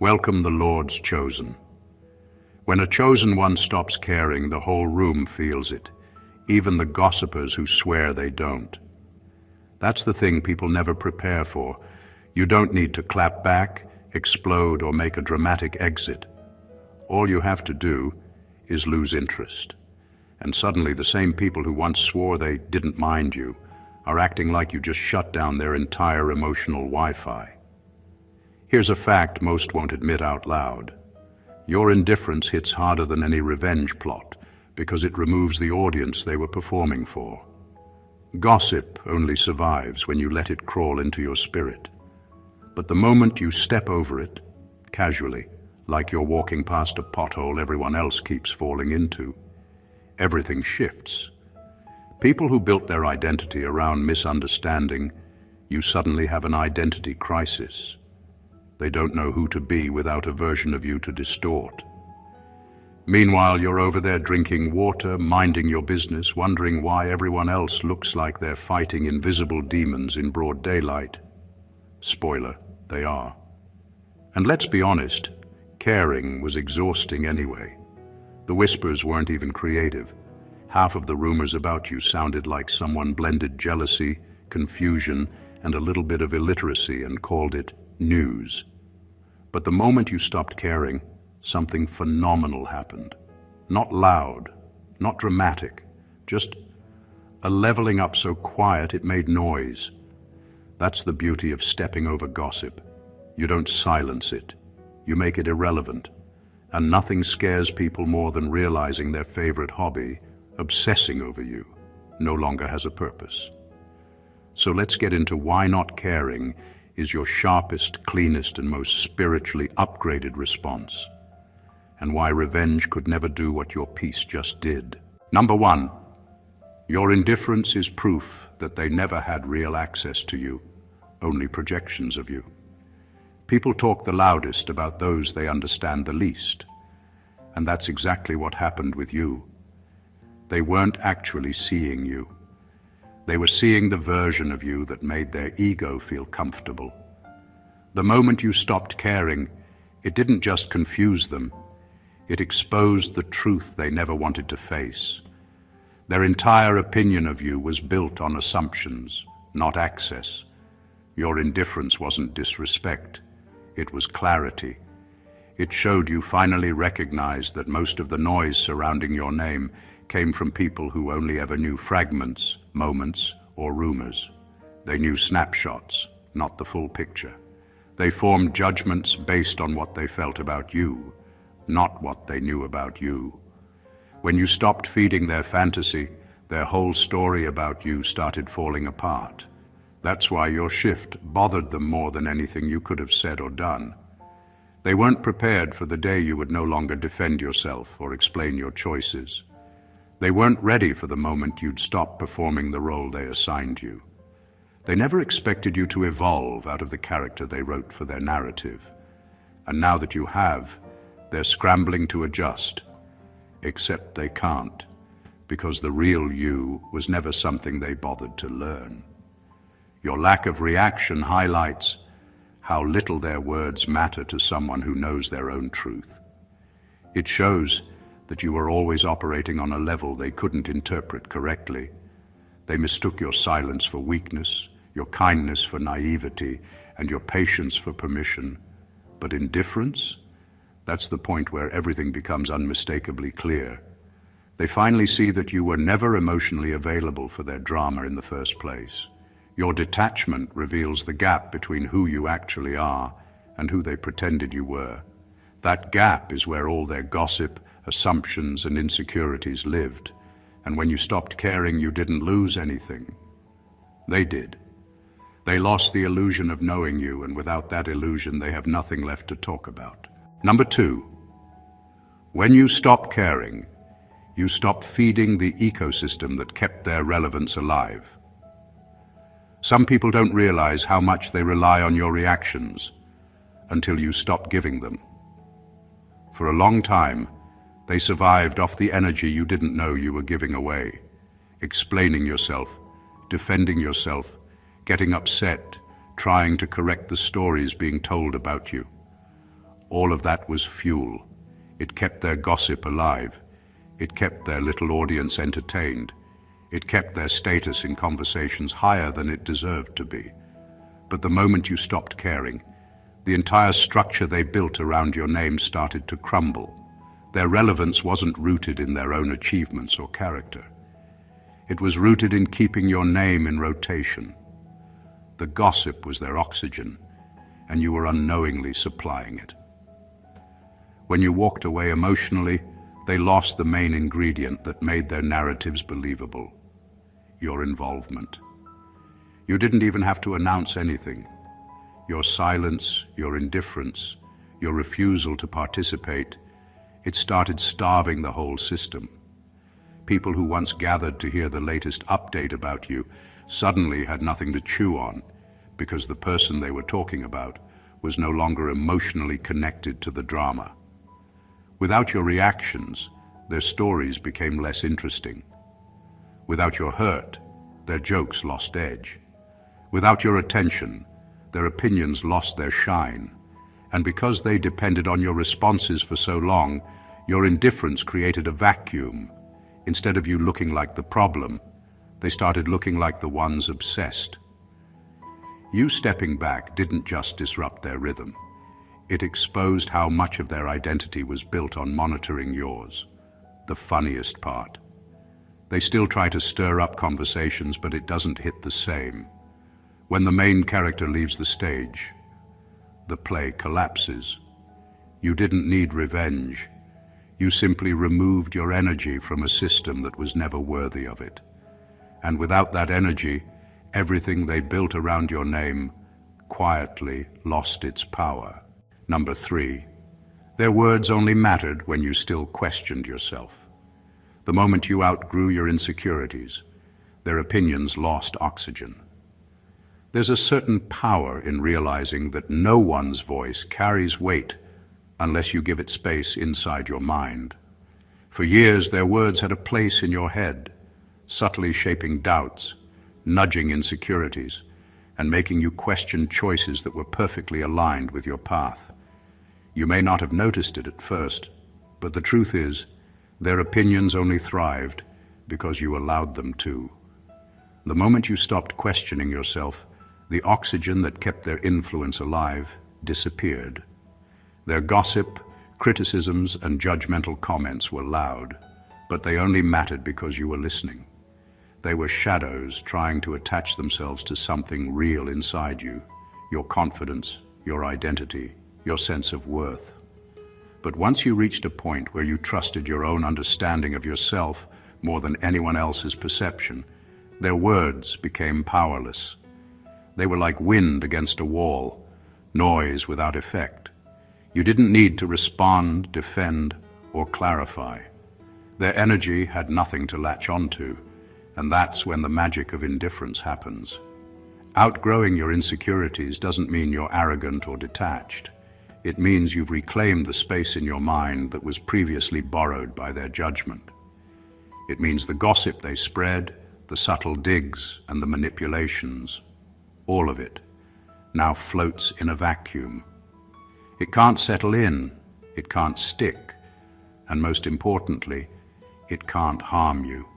Welcome the Lord's chosen. When a chosen one stops caring, the whole room feels it, even the gossipers who swear they don't. That's the thing people never prepare for. You don't need to clap back, explode, or make a dramatic exit. All you have to do is lose interest. And suddenly the same people who once swore they didn't mind you are acting like you just shut down their entire emotional Wi-Fi. Here's a fact most won't admit out loud. Your indifference hits harder than any revenge plot because it removes the audience they were performing for. Gossip only survives when you let it crawl into your spirit. But the moment you step over it, casually, like you're walking past a pothole everyone else keeps falling into, everything shifts. People who built their identity around misunderstanding, you suddenly have an identity crisis. They don't know who to be without a version of you to distort. Meanwhile, you're over there drinking water, minding your business, wondering why everyone else looks like they're fighting invisible demons in broad daylight. Spoiler, they are. And let's be honest, caring was exhausting anyway. The whispers weren't even creative. Half of the rumors about you sounded like someone blended jealousy, confusion, and a little bit of illiteracy and called it news. But the moment you stopped caring, something phenomenal happened. Not loud, not dramatic, just a leveling up so quiet it made noise. That's the beauty of stepping over gossip. You don't silence it. You make it irrelevant. And nothing scares people more than realizing their favorite hobby, obsessing over you, no longer has a purpose. So let's get into why not caring is your sharpest, cleanest, and most spiritually upgraded response, and why revenge could never do what your peace just did. Number 1, your indifference is proof that they never had real access to you, only projections of you. People talk the loudest about those they understand the least, and that's exactly what happened with you. They weren't actually seeing you. They were seeing the version of you that made their ego feel comfortable. The moment you stopped caring, it didn't just confuse them, it exposed the truth they never wanted to face. Their entire opinion of you was built on assumptions, not access. Your indifference wasn't disrespect, it was clarity. It showed you finally recognized that most of the noise surrounding your name came from people who only ever knew fragments, moments, or rumors. They knew snapshots, not the full picture. They formed judgments based on what they felt about you, not what they knew about you. When you stopped feeding their fantasy, their whole story about you started falling apart. That's why your shift bothered them more than anything you could have said or done. They weren't prepared for the day you would no longer defend yourself or explain your choices. They weren't ready for the moment you'd stop performing the role they assigned you. They never expected you to evolve out of the character they wrote for their narrative. And now that you have, they're scrambling to adjust. Except they can't, because the real you was never something they bothered to learn. Your lack of reaction highlights how little their words matter to someone who knows their own truth. It shows that you were always operating on a level they couldn't interpret correctly. They mistook your silence for weakness, your kindness for naivety, and your patience for permission. But indifference? That's the point where everything becomes unmistakably clear. They finally see that you were never emotionally available for their drama in the first place. Your detachment reveals the gap between who you actually are and who they pretended you were. That gap is where all their gossip, assumptions, and insecurities lived. And when you stopped caring, you didn't lose anything. They did. They lost the illusion of knowing you, and without that illusion, they have nothing left to talk about. Number 2, when you stop caring, you stop feeding the ecosystem that kept their relevance alive. Some people don't realize how much they rely on your reactions until you stop giving them. For a long time, they survived off the energy you didn't know you were giving away, explaining yourself, defending yourself, getting upset, trying to correct the stories being told about you. All of that was fuel. It kept their gossip alive. It kept their little audience entertained. It kept their status in conversations higher than it deserved to be. But the moment you stopped caring, the entire structure they built around your name started to crumble. Their relevance wasn't rooted in their own achievements or character. It was rooted in keeping your name in rotation. The gossip was their oxygen, and you were unknowingly supplying it. When you walked away emotionally, they lost the main ingredient that made their narratives believable: your involvement. You didn't even have to announce anything. Your silence, your indifference, your refusal to participate, it started starving the whole system. People who once gathered to hear the latest update about you suddenly had nothing to chew on because the person they were talking about was no longer emotionally connected to the drama. Without your reactions, their stories became less interesting. Without your hurt, their jokes lost edge. Without your attention, their opinions lost their shine. And because they depended on your responses for so long, your indifference created a vacuum. Instead of you looking like the problem, they started looking like the ones obsessed. You stepping back didn't just disrupt their rhythm. It exposed how much of their identity was built on monitoring yours. The funniest part. They still try to stir up conversations, but it doesn't hit the same. When the main character leaves the stage, the play collapses. You didn't need revenge. You simply removed your energy from a system that was never worthy of it. And without that energy, everything they built around your name quietly lost its power. Number 3, their words only mattered when you still questioned yourself. The moment you outgrew your insecurities, their opinions lost oxygen. There's a certain power in realizing that no one's voice carries weight unless you give it space inside your mind. For years, their words had a place in your head, subtly shaping doubts, nudging insecurities, and making you question choices that were perfectly aligned with your path. You may not have noticed it at first, but the truth is, their opinions only thrived because you allowed them to. The moment you stopped questioning yourself, the oxygen that kept their influence alive disappeared. Their gossip, criticisms, and judgmental comments were loud, but they only mattered because you were listening. They were shadows trying to attach themselves to something real inside you: your confidence, your identity, your sense of worth. But once you reached a point where you trusted your own understanding of yourself more than anyone else's perception, their words became powerless. They were like wind against a wall, noise without effect. You didn't need to respond, defend, or clarify. Their energy had nothing to latch onto, and that's when the magic of indifference happens. Outgrowing your insecurities doesn't mean you're arrogant or detached. It means you've reclaimed the space in your mind that was previously borrowed by their judgment. It means the gossip they spread, the subtle digs, and the manipulations, all of it, now floats in a vacuum. It can't settle in, it can't stick, and most importantly, it can't harm you.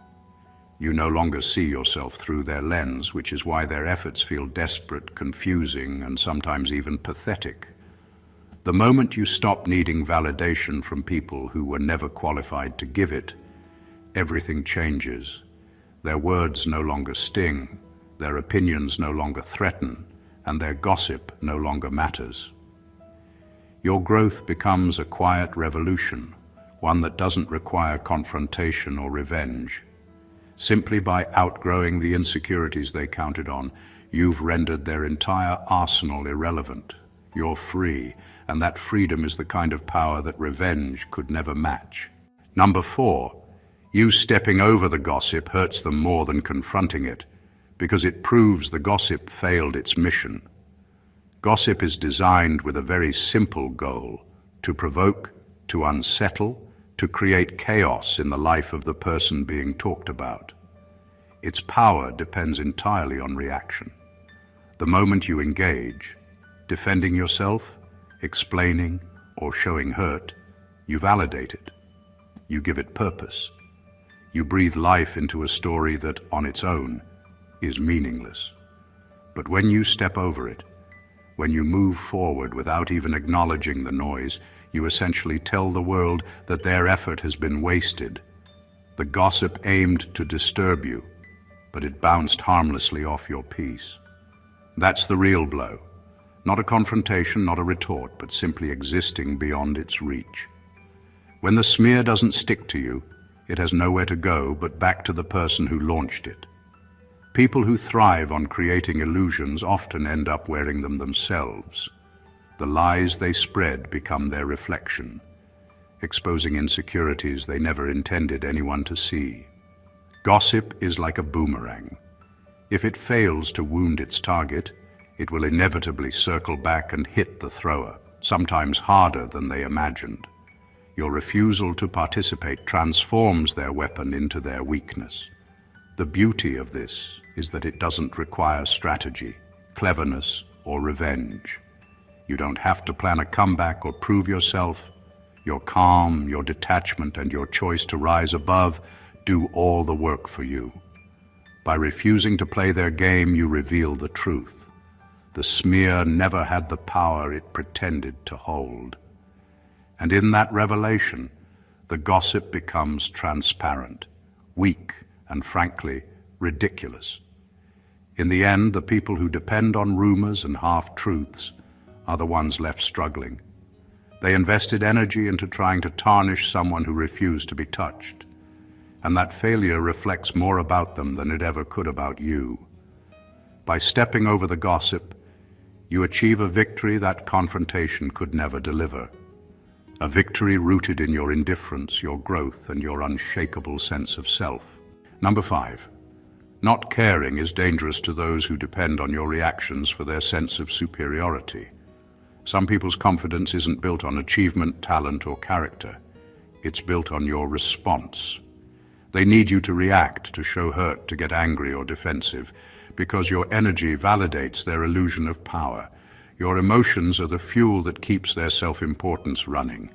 You no longer see yourself through their lens, which is why their efforts feel desperate, confusing, and sometimes even pathetic. The moment you stop needing validation from people who were never qualified to give it, everything changes. Their words no longer sting, their opinions no longer threaten, and their gossip no longer matters. Your growth becomes a quiet revolution, one that doesn't require confrontation or revenge. Simply by outgrowing the insecurities they counted on, you've rendered their entire arsenal irrelevant. You're free, and that freedom is the kind of power that revenge could never match. Number 4, you stepping over the gossip hurts them more than confronting it, because it proves the gossip failed its mission. Gossip is designed with a very simple goal: to provoke, to unsettle, to create chaos in the life of the person being talked about. Its power depends entirely on reaction. The moment you engage, defending yourself, explaining, or showing hurt, you validate it. You give it purpose. You breathe life into a story that, on its own, is meaningless. But when you step over it, when you move forward without even acknowledging the noise, you essentially tell the world that their effort has been wasted. The gossip aimed to disturb you, but it bounced harmlessly off your peace. That's the real blow. Not a confrontation, not a retort, but simply existing beyond its reach. When the smear doesn't stick to you, it has nowhere to go but back to the person who launched it. People who thrive on creating illusions often end up wearing them themselves. The lies they spread become their reflection, exposing insecurities they never intended anyone to see. Gossip is like a boomerang. If it fails to wound its target, it will inevitably circle back and hit the thrower, sometimes harder than they imagined. Your refusal to participate transforms their weapon into their weakness. The beauty of this is that it doesn't require strategy, cleverness, or revenge. You don't have to plan a comeback or prove yourself. Your calm, your detachment, and your choice to rise above do all the work for you. By refusing to play their game, you reveal the truth. The smear never had the power it pretended to hold. And in that revelation, the gossip becomes transparent, weak, and frankly, ridiculous. In the end, the people who depend on rumors and half-truths are the ones left struggling. They invested energy into trying to tarnish someone who refused to be touched. And that failure reflects more about them than it ever could about you. By stepping over the gossip, you achieve a victory that confrontation could never deliver. A victory rooted in your indifference, your growth, and your unshakable sense of self. Number 5. Not caring is dangerous to those who depend on your reactions for their sense of superiority. Some people's confidence isn't built on achievement, talent, or character. It's built on your response. They need you to react, to show hurt, to get angry or defensive, because your energy validates their illusion of power. Your emotions are the fuel that keeps their self-importance running.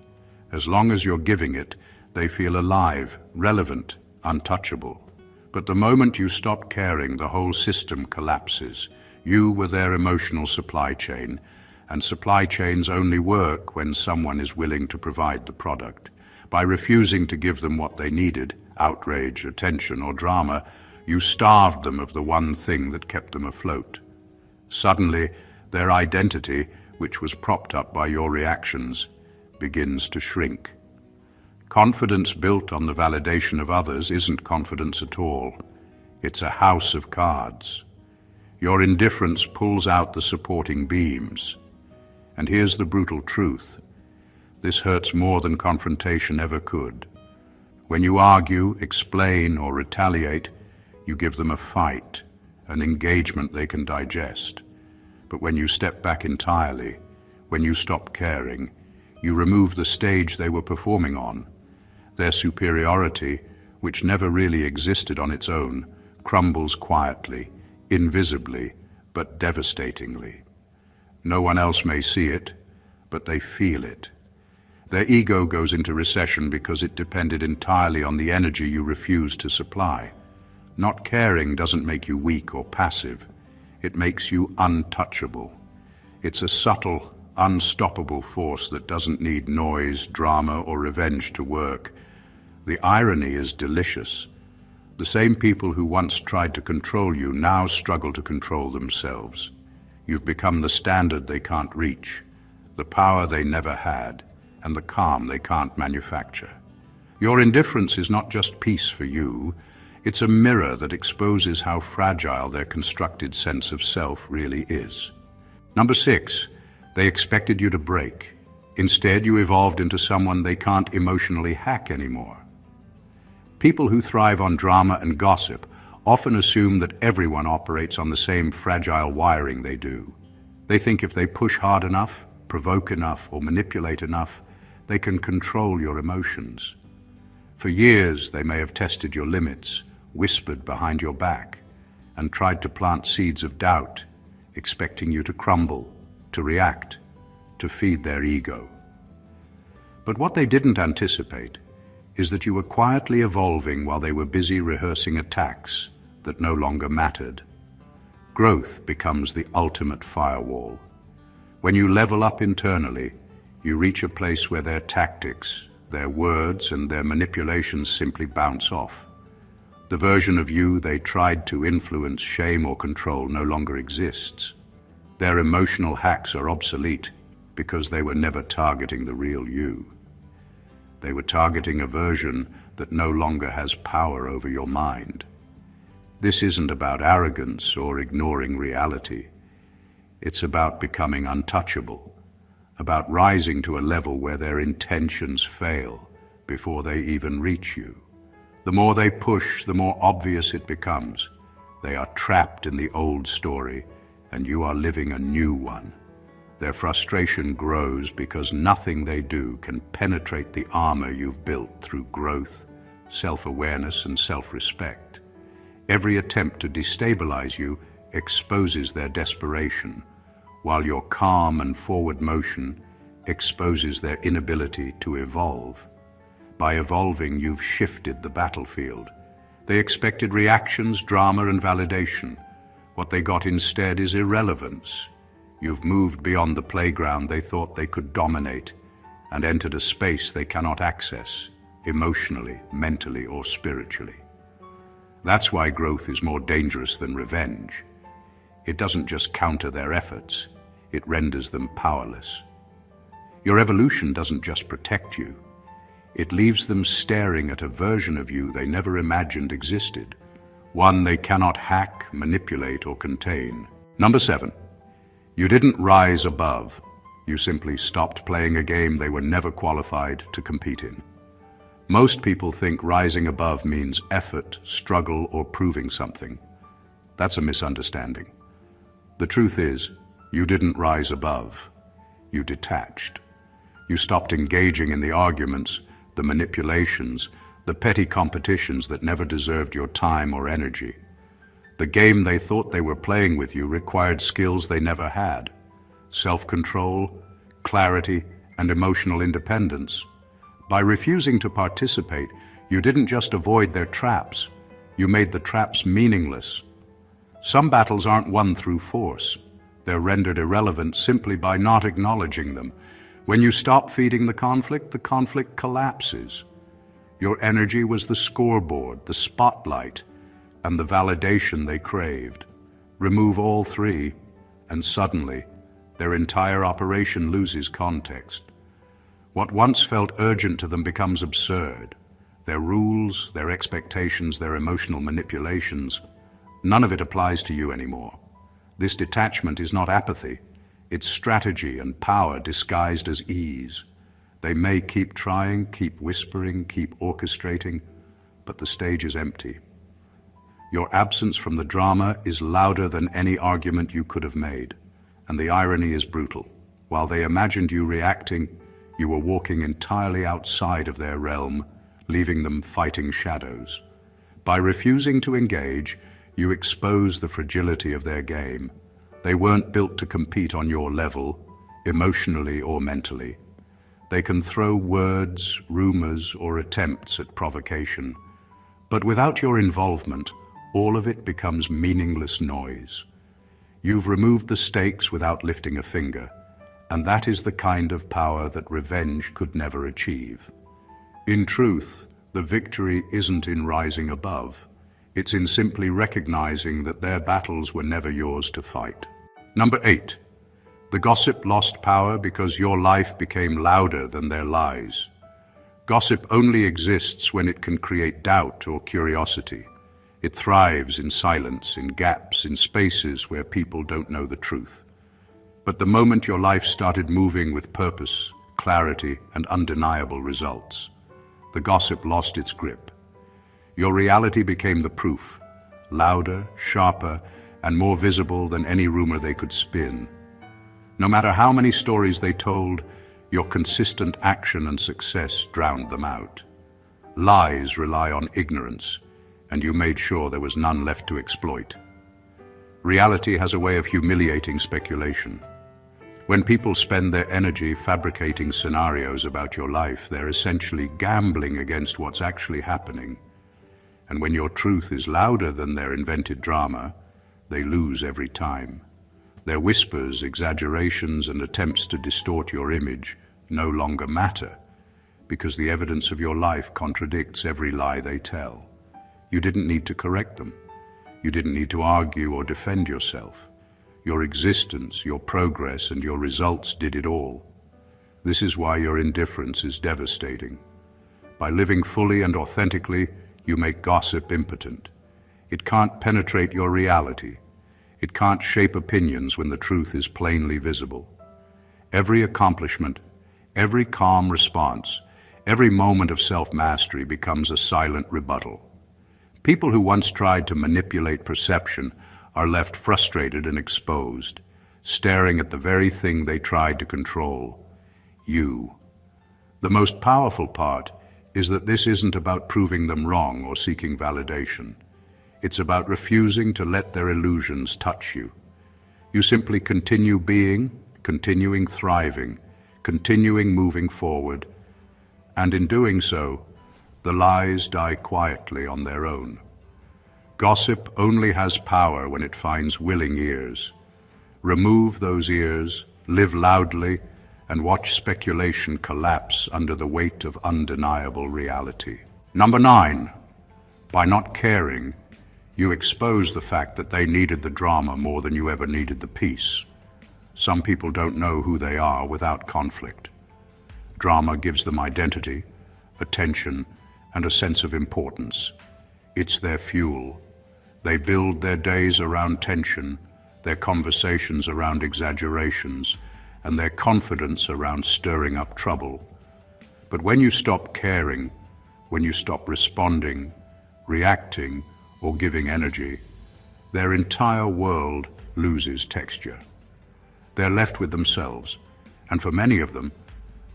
As long as you're giving it, they feel alive, relevant, untouchable. But the moment you stop caring, the whole system collapses. You were their emotional supply chain, and supply chains only work when someone is willing to provide the product. By refusing to give them what they needed, outrage, attention, or drama, you starved them of the one thing that kept them afloat. Suddenly, their identity, which was propped up by your reactions, begins to shrink. Confidence built on the validation of others isn't confidence at all. It's a house of cards. Your indifference pulls out the supporting beams. And here's the brutal truth. This hurts more than confrontation ever could. When you argue, explain, or retaliate, you give them a fight, an engagement they can digest. But when you step back entirely, when you stop caring, you remove the stage they were performing on. Their superiority, which never really existed on its own, crumbles quietly, invisibly, but devastatingly. No one else may see it, but they feel it. Their ego goes into recession because it depended entirely on the energy you refused to supply. Not caring doesn't make you weak or passive. It makes you untouchable. It's a subtle, unstoppable force that doesn't need noise, drama, or revenge to work. The irony is delicious. The same people who once tried to control you now struggle to control themselves. You've become the standard they can't reach, the power they never had, and the calm they can't manufacture. Your indifference is not just peace for you, it's a mirror that exposes how fragile their constructed sense of self really is. Number 6, they expected you to break. Instead, you evolved into someone they can't emotionally hack anymore. People who thrive on drama and gossip often assume that everyone operates on the same fragile wiring they do. They think if they push hard enough, provoke enough, or manipulate enough, they can control your emotions. For years, they may have tested your limits, whispered behind your back, and tried to plant seeds of doubt, expecting you to crumble, to react, to feed their ego. But what they didn't anticipate is that you were quietly evolving while they were busy rehearsing attacks that no longer mattered. Growth becomes the ultimate firewall. When you level up internally, you reach a place where their tactics, their words, and their manipulations simply bounce off. The version of you they tried to influence, shame, or control no longer exists. Their emotional hacks are obsolete because they were never targeting the real you. They were targeting a version that no longer has power over your mind. This isn't about arrogance or ignoring reality. It's about becoming untouchable, about rising to a level where their intentions fail before they even reach you. The more they push, the more obvious it becomes. They are trapped in the old story, and you are living a new one. Their frustration grows because nothing they do can penetrate the armor you've built through growth, self-awareness, and self-respect. Every attempt to destabilize you exposes their desperation, while your calm and forward motion exposes their inability to evolve. By evolving, you've shifted the battlefield. They expected reactions, drama, and validation. What they got instead is irrelevance. You've moved beyond the playground they thought they could dominate and entered a space they cannot access, emotionally, mentally, or spiritually. That's why growth is more dangerous than revenge. It doesn't just counter their efforts, it renders them powerless. Your evolution doesn't just protect you, it leaves them staring at a version of you they never imagined existed, one they cannot hack, manipulate, or contain. Number 7. You didn't rise above. You simply stopped playing a game they were never qualified to compete in. Most people think rising above means effort, struggle, or proving something. That's a misunderstanding. The truth is, you didn't rise above. You detached. You stopped engaging in the arguments, the manipulations, the petty competitions that never deserved your time or energy. The game they thought they were playing with you required skills they never had: self-control, clarity, and emotional independence. By refusing to participate, you didn't just avoid their traps, you made the traps meaningless. Some battles aren't won through force. They're rendered irrelevant simply by not acknowledging them. When you stop feeding the conflict collapses. Your energy was the scoreboard, the spotlight, and the validation they craved. Remove all three, and suddenly, their entire operation loses context. What once felt urgent to them becomes absurd. Their rules, their expectations, their emotional manipulations, none of it applies to you anymore. This detachment is not apathy. It's strategy and power disguised as ease. They may keep trying, keep whispering, keep orchestrating, but the stage is empty. Your absence from the drama is louder than any argument you could have made, and the irony is brutal. While they imagined you reacting, you were walking entirely outside of their realm, leaving them fighting shadows. By refusing to engage, you expose the fragility of their game. They weren't built to compete on your level, emotionally or mentally. They can throw words, rumors, or attempts at provocation, but without your involvement, all of it becomes meaningless noise. You've removed the stakes without lifting a finger, and that is the kind of power that revenge could never achieve. In truth, the victory isn't in rising above. It's in simply recognizing that their battles were never yours to fight. Number 8. The gossip lost power because your life became louder than their lies. Gossip only exists when it can create doubt or curiosity. It thrives in silence, in gaps, in spaces where people don't know the truth. But the moment your life started moving with purpose, clarity, and undeniable results, the gossip lost its grip. Your reality became the proof, louder, sharper, and more visible than any rumor they could spin. No matter how many stories they told, your consistent action and success drowned them out. Lies rely on ignorance, and you made sure there was none left to exploit. Reality has a way of humiliating speculation. When people spend their energy fabricating scenarios about your life, they're essentially gambling against what's actually happening. And when your truth is louder than their invented drama, they lose every time. Their whispers, exaggerations, and attempts to distort your image no longer matter, because the evidence of your life contradicts every lie they tell. You didn't need to correct them. You didn't need to argue or defend yourself. Your existence, your progress, and your results did it all. This is why your indifference is devastating. By living fully and authentically, you make gossip impotent. It can't penetrate your reality. It can't shape opinions when the truth is plainly visible. Every accomplishment, every calm response, every moment of self-mastery becomes a silent rebuttal. People who once tried to manipulate perception are left frustrated and exposed, staring at the very thing they tried to control: you. The most powerful part is that this isn't about proving them wrong or seeking validation. It's about refusing to let their illusions touch you. You simply continue being, continuing thriving, continuing moving forward, and in doing so, the lies die quietly on their own. Gossip only has power when it finds willing ears. Remove those ears, live loudly, and watch speculation collapse under the weight of undeniable reality. Number 9, by not caring, you expose the fact that they needed the drama more than you ever needed the peace. Some people don't know who they are without conflict. Drama gives them identity, attention, and a sense of importance. It's their fuel. They build their days around tension, their conversations around exaggerations, and their confidence around stirring up trouble. But when you stop caring, when you stop responding, reacting, or giving energy, their entire world loses texture. They're left with themselves, and for many of them,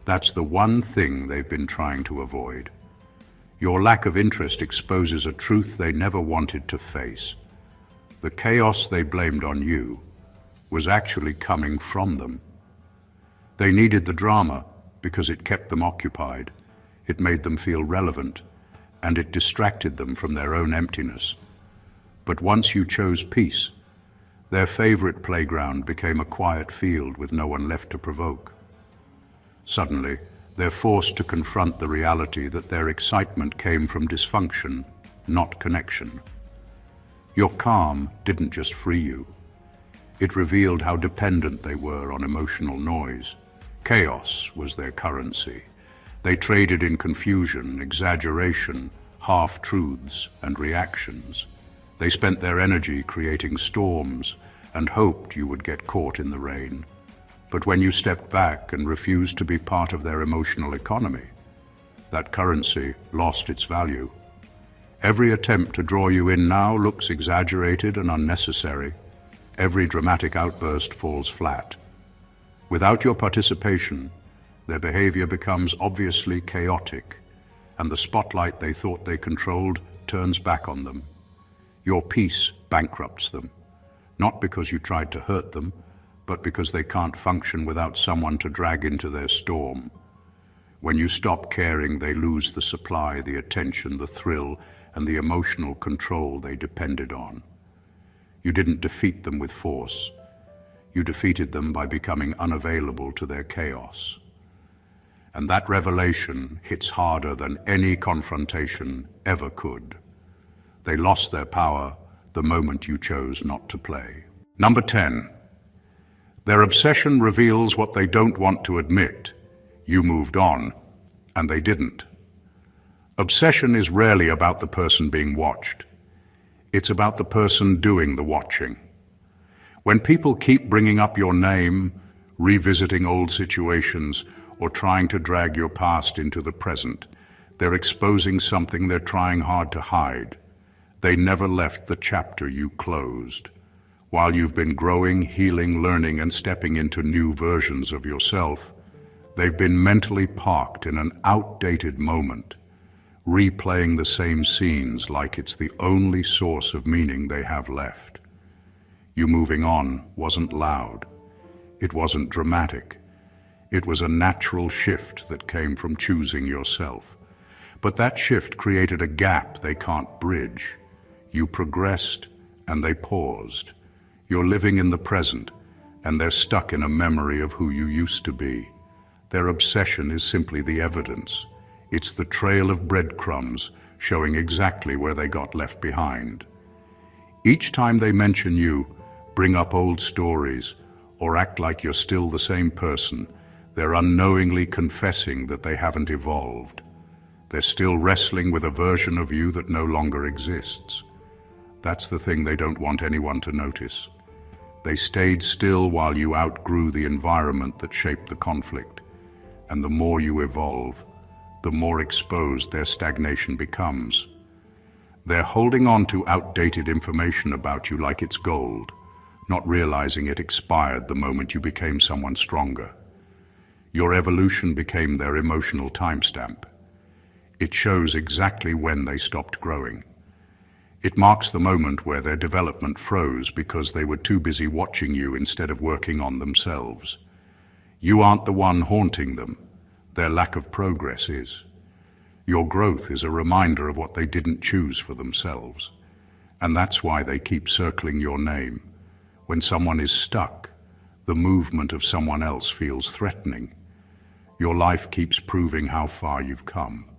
that's the one thing they've been trying to avoid. Your lack of interest exposes a truth they never wanted to face. The chaos they blamed on you was actually coming from them. They needed the drama because it kept them occupied, it made them feel relevant, and it distracted them from their own emptiness. But once you chose peace, their favorite playground became a quiet field with no one left to provoke. Suddenly, they're forced to confront the reality that their excitement came from dysfunction, not connection. Your calm didn't just free you. It revealed how dependent they were on emotional noise. Chaos was their currency. They traded in confusion, exaggeration, half-truths, and reactions. They spent their energy creating storms and hoped you would get caught in the rain. But when you stepped back and refused to be part of their emotional economy, that currency lost its value. Every attempt to draw you in now looks exaggerated and unnecessary. Every dramatic outburst falls flat. Without your participation, their behavior becomes obviously chaotic, and the spotlight they thought they controlled turns back on them. Your peace bankrupts them, not because you tried to hurt them, but because they can't function without someone to drag into their storm. When you stop caring, they lose the supply, the attention, the thrill, and the emotional control they depended on. You didn't defeat them with force. You defeated them by becoming unavailable to their chaos. And that revelation hits harder than any confrontation ever could. They lost their power the moment you chose not to play. Number 10. Their obsession reveals what they don't want to admit. You moved on, and they didn't. Obsession is rarely about the person being watched. It's about the person doing the watching. When people keep bringing up your name, revisiting old situations, or trying to drag your past into the present, they're exposing something they're trying hard to hide. They never left the chapter you closed. While you've been growing, healing, learning, and stepping into new versions of yourself, they've been mentally parked in an outdated moment, replaying the same scenes like it's the only source of meaning they have left. You moving on wasn't loud. It wasn't dramatic. It was a natural shift that came from choosing yourself. But that shift created a gap they can't bridge. You progressed, and they paused. You're living in the present, and they're stuck in a memory of who you used to be. Their obsession is simply the evidence. It's the trail of breadcrumbs showing exactly where they got left behind. Each time they mention you, bring up old stories, or act like you're still the same person, they're unknowingly confessing that they haven't evolved. They're still wrestling with a version of you that no longer exists. That's the thing they don't want anyone to notice. They stayed still while you outgrew the environment that shaped the conflict. And the more you evolve, the more exposed their stagnation becomes. They're holding on to outdated information about you like it's gold, not realizing it expired the moment you became someone stronger. Your evolution became their emotional timestamp. It shows exactly when they stopped growing. It marks the moment where their development froze because they were too busy watching you instead of working on themselves. You aren't the one haunting them. Their lack of progress is. Your growth is a reminder of what they didn't choose for themselves. And that's why they keep circling your name. When someone is stuck, the movement of someone else feels threatening. Your life keeps proving how far you've come,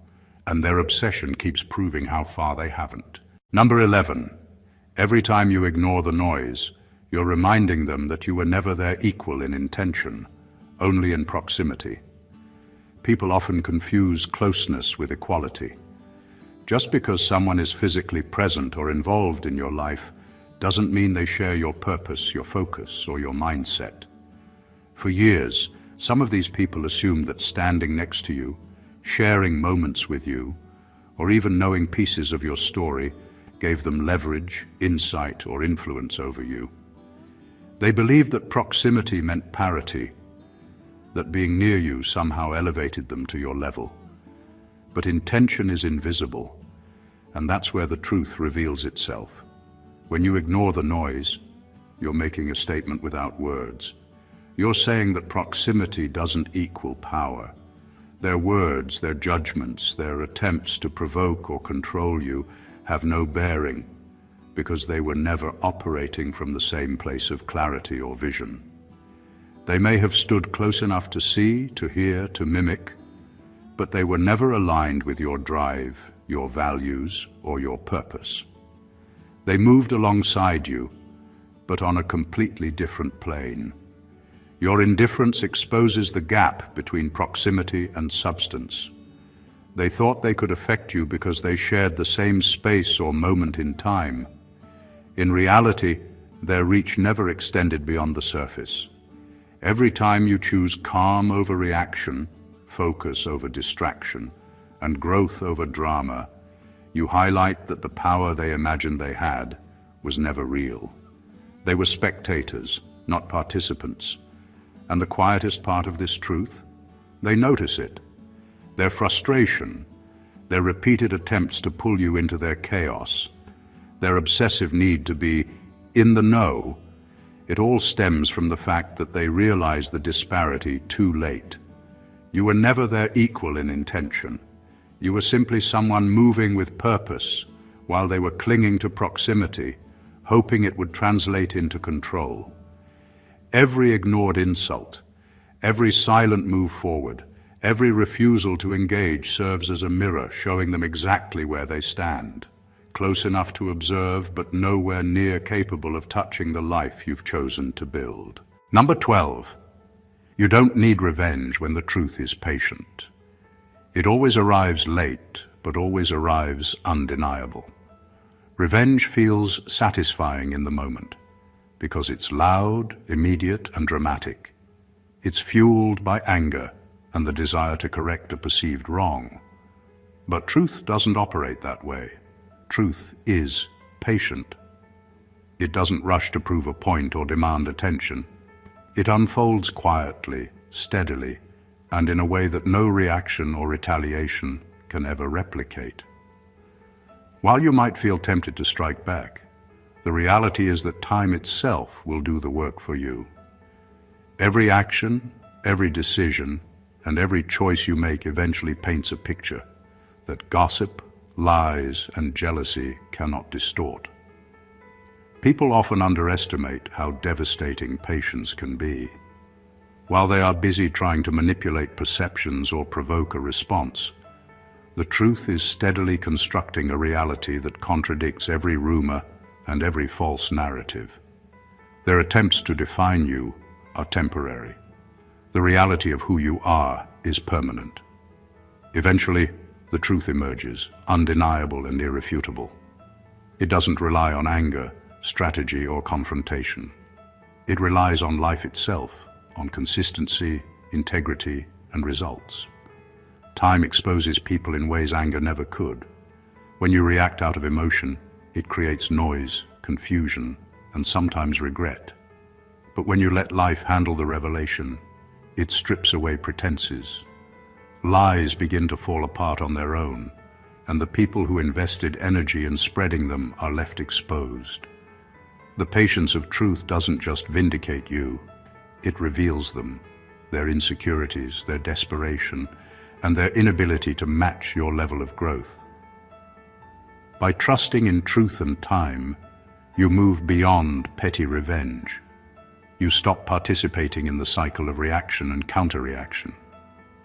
and their obsession keeps proving how far they haven't. Number 11. Every time you ignore the noise, you're reminding them that you were never their equal in intention, only in proximity. People often confuse closeness with equality. Just because someone is physically present or involved in your life doesn't mean they share your purpose, your focus, or your mindset. For years, some of these people assumed that standing next to you, sharing moments with you, or even knowing pieces of your story gave them leverage, insight, or influence over you. They believed that proximity meant parity, that being near you somehow elevated them to your level. But intention is invisible, and that's where the truth reveals itself. When you ignore the noise, you're making a statement without words. You're saying that proximity doesn't equal power. Their words, their judgments, their attempts to provoke or control you have no bearing, because they were never operating from the same place of clarity or vision. They may have stood close enough to see, to hear, to mimic, but they were never aligned with your drive, your values, or your purpose. They moved alongside you, but on a completely different plane. Your indifference exposes the gap between proximity and substance. They thought they could affect you because they shared the same space or moment in time. In reality, their reach never extended beyond the surface. Every time you choose calm over reaction, focus over distraction, and growth over drama, you highlight that the power they imagined they had was never real. They were spectators, not participants. And the quietest part of this truth? They notice it. Their frustration, their repeated attempts to pull you into their chaos, their obsessive need to be in the know, it all stems from the fact that they realize the disparity too late. You were never their equal in intention. You were simply someone moving with purpose while they were clinging to proximity, hoping it would translate into control. Every ignored insult, every silent move forward, every refusal to engage serves as a mirror showing them exactly where they stand. Close enough to observe, but nowhere near capable of touching the life you've chosen to build. Number 12. You don't need revenge when the truth is patient. It always arrives late, but always arrives undeniable. Revenge feels satisfying in the moment, because it's loud, immediate, and dramatic. It's fueled by anger and the desire to correct a perceived wrong. But truth doesn't operate that way. Truth is patient. It doesn't rush to prove a point or demand attention. It unfolds quietly, steadily, and in a way that no reaction or retaliation can ever replicate. While you might feel tempted to strike back, the reality is that time itself will do the work for you. Every action, every decision, and every choice you make eventually paints a picture that gossip, lies, and jealousy cannot distort. People often underestimate how devastating patience can be. While they are busy trying to manipulate perceptions or provoke a response, the truth is steadily constructing a reality that contradicts every rumor and every false narrative. Their attempts to define you are temporary. The reality of who you are is permanent. Eventually, the truth emerges, undeniable and irrefutable. It doesn't rely on anger, strategy, or confrontation. It relies on life itself, on consistency, integrity, and results. Time exposes people in ways anger never could. When you react out of emotion, it creates noise, confusion, and sometimes regret. But when you let life handle the revelation, it strips away pretenses. Lies begin to fall apart on their own, and the people who invested energy in spreading them are left exposed. The patience of truth doesn't just vindicate you, it reveals them, their insecurities, their desperation, and their inability to match your level of growth. By trusting in truth and time, you move beyond petty revenge. You stop participating in the cycle of reaction and counter-reaction.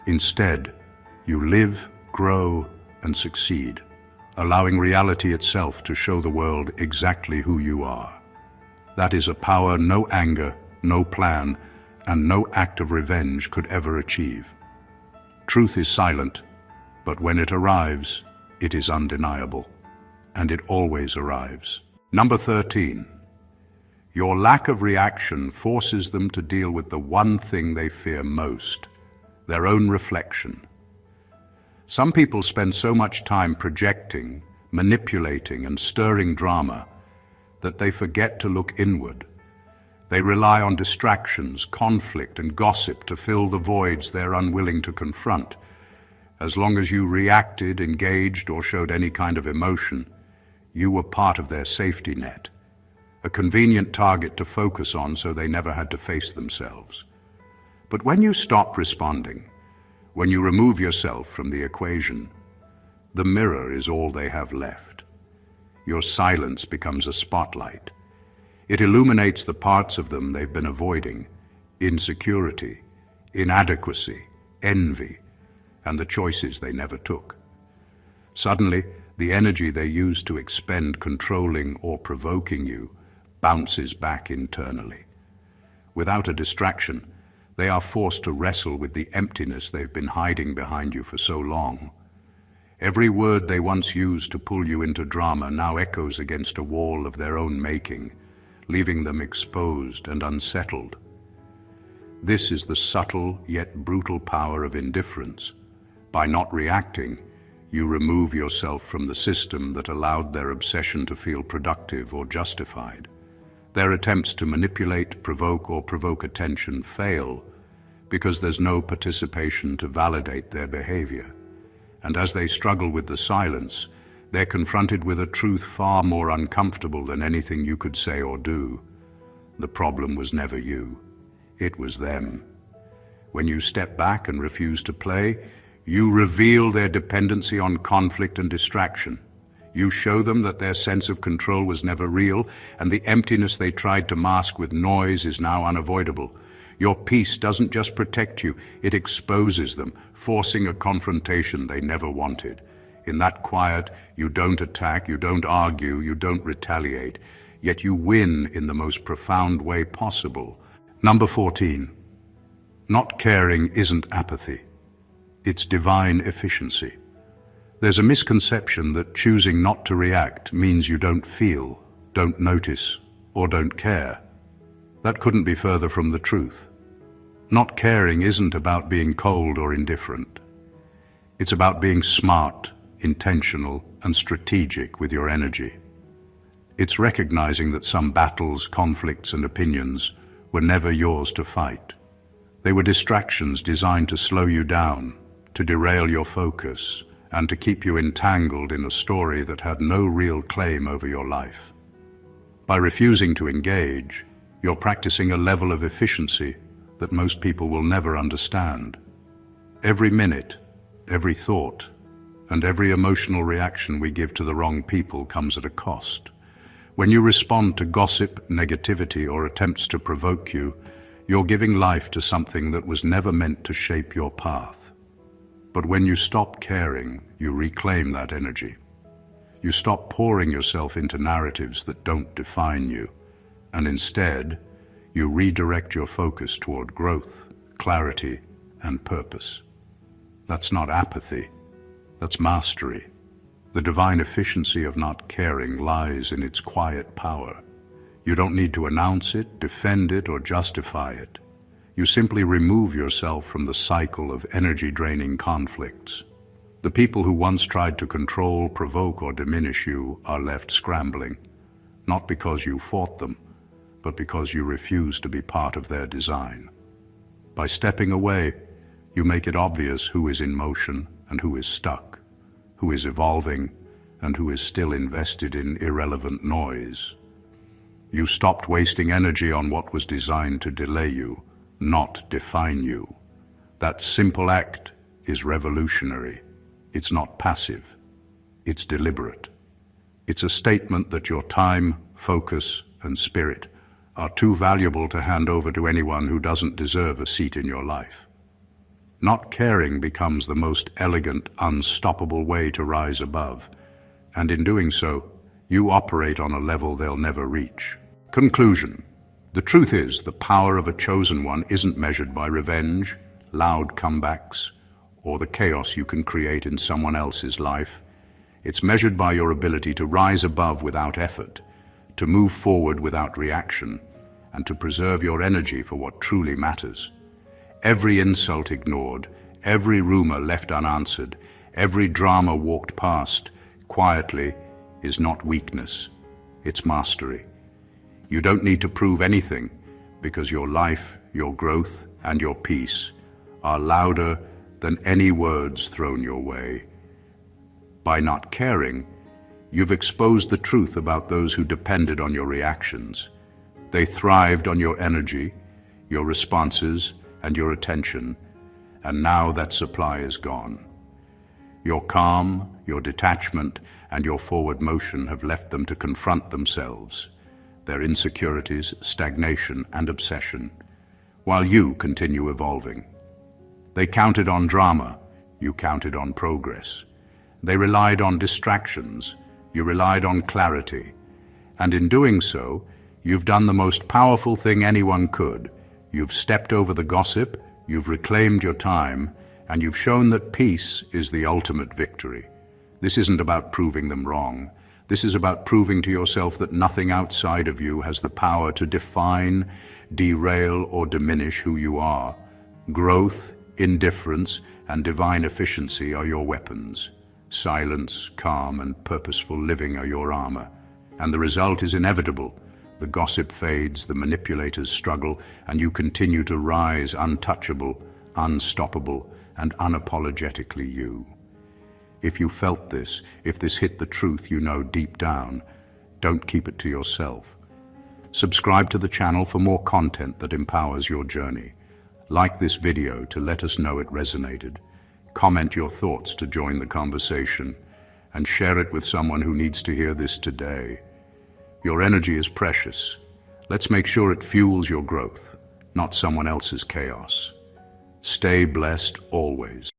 Instead, you live, grow, and succeed, allowing reality itself to show the world exactly who you are. That is a power no anger, no plan, and no act of revenge could ever achieve. Truth is silent, but when it arrives, it is undeniable, and it always arrives. Number 13. Your lack of reaction forces them to deal with the one thing they fear most, their own reflection. Some people spend so much time projecting, manipulating, and stirring drama that they forget to look inward. They rely on distractions, conflict, and gossip to fill the voids they're unwilling to confront. As long as you reacted, engaged, or showed any kind of emotion, you were part of their safety net, a convenient target to focus on so they never had to face themselves. But when you stop responding, when you remove yourself from the equation, the mirror is all they have left. Your silence becomes a spotlight. It illuminates the parts of them they've been avoiding: insecurity, inadequacy, envy, and the choices they never took. Suddenly, the energy they used to expend controlling or provoking you bounces back internally. Without a distraction, they are forced to wrestle with the emptiness they've been hiding behind you for so long. Every word they once used to pull you into drama now echoes against a wall of their own making, leaving them exposed and unsettled. This is the subtle yet brutal power of indifference. By not reacting, you remove yourself from the system that allowed their obsession to feel productive or justified. Their attempts to manipulate, provoke, or provoke attention fail because there's no participation to validate their behavior. And as they struggle with the silence, they're confronted with a truth far more uncomfortable than anything you could say or do. The problem was never you. It was them. When you step back and refuse to play, you reveal their dependency on conflict and distraction. You show them that their sense of control was never real, and the emptiness they tried to mask with noise is now unavoidable. Your peace doesn't just protect you, it exposes them, forcing a confrontation they never wanted. In that quiet, you don't attack, you don't argue, you don't retaliate, yet you win in the most profound way possible. Number 14. Not caring isn't apathy. It's divine efficiency. There's a misconception that choosing not to react means you don't feel, don't notice, or don't care. That couldn't be further from the truth. Not caring isn't about being cold or indifferent. It's about being smart, intentional, and strategic with your energy. It's recognizing that some battles, conflicts, and opinions were never yours to fight. They were distractions designed to slow you down, to derail your focus, and to keep you entangled in a story that had no real claim over your life. By refusing to engage, you're practicing a level of efficiency that most people will never understand. Every minute, every thought, and every emotional reaction we give to the wrong people comes at a cost. When you respond to gossip, negativity, or attempts to provoke you, you're giving life to something that was never meant to shape your path. But when you stop caring, you reclaim that energy. You stop pouring yourself into narratives that don't define you, and instead, you redirect your focus toward growth, clarity, and purpose. That's not apathy, that's mastery. The divine efficiency of not caring lies in its quiet power. You don't need to announce it, defend it, or justify it. You simply remove yourself from the cycle of energy-draining conflicts. The people who once tried to control, provoke, or diminish you are left scrambling, not because you fought them, but because you refuse to be part of their design. By stepping away, you make it obvious who is in motion and who is stuck, who is evolving and who is still invested in irrelevant noise. You stopped wasting energy on what was designed to delay you, not define you. That simple act is revolutionary. It's not passive. It's deliberate. It's a statement that your time, focus, and spirit are too valuable to hand over to anyone who doesn't deserve a seat in your life. Not caring becomes the most elegant, unstoppable way to rise above, and in doing so, you operate on a level they'll never reach. Conclusion. The truth is, the power of a chosen one isn't measured by revenge, loud comebacks, or the chaos you can create in someone else's life. It's measured by your ability to rise above without effort, to move forward without reaction, and to preserve your energy for what truly matters. Every insult ignored, every rumor left unanswered, every drama walked past quietly is not weakness, it's mastery. You don't need to prove anything because your life, your growth, and your peace are louder than any words thrown your way. By not caring, you've exposed the truth about those who depended on your reactions. They thrived on your energy, your responses, and your attention, and now that supply is gone. Your calm, your detachment, and your forward motion have left them to confront themselves, their insecurities, stagnation, and obsession, while you continue evolving. They counted on drama, you counted on progress. They relied on distractions, you relied on clarity. And in doing so, you've done the most powerful thing anyone could. You've stepped over the gossip, you've reclaimed your time, and you've shown that peace is the ultimate victory. This isn't about proving them wrong. This is about proving to yourself that nothing outside of you has the power to define, derail, or diminish who you are. Growth, indifference, and divine efficiency are your weapons. Silence, calm, and purposeful living are your armor. And the result is inevitable. The gossip fades, the manipulators struggle, and you continue to rise untouchable, unstoppable, and unapologetically you. If you felt this, if this hit the truth you know deep down, don't keep it to yourself. Subscribe to the channel for more content that empowers your journey. Like this video to let us know it resonated. Comment your thoughts to join the conversation, and share it with someone who needs to hear this today. Your energy is precious. Let's make sure it fuels your growth, not someone else's chaos. Stay blessed always.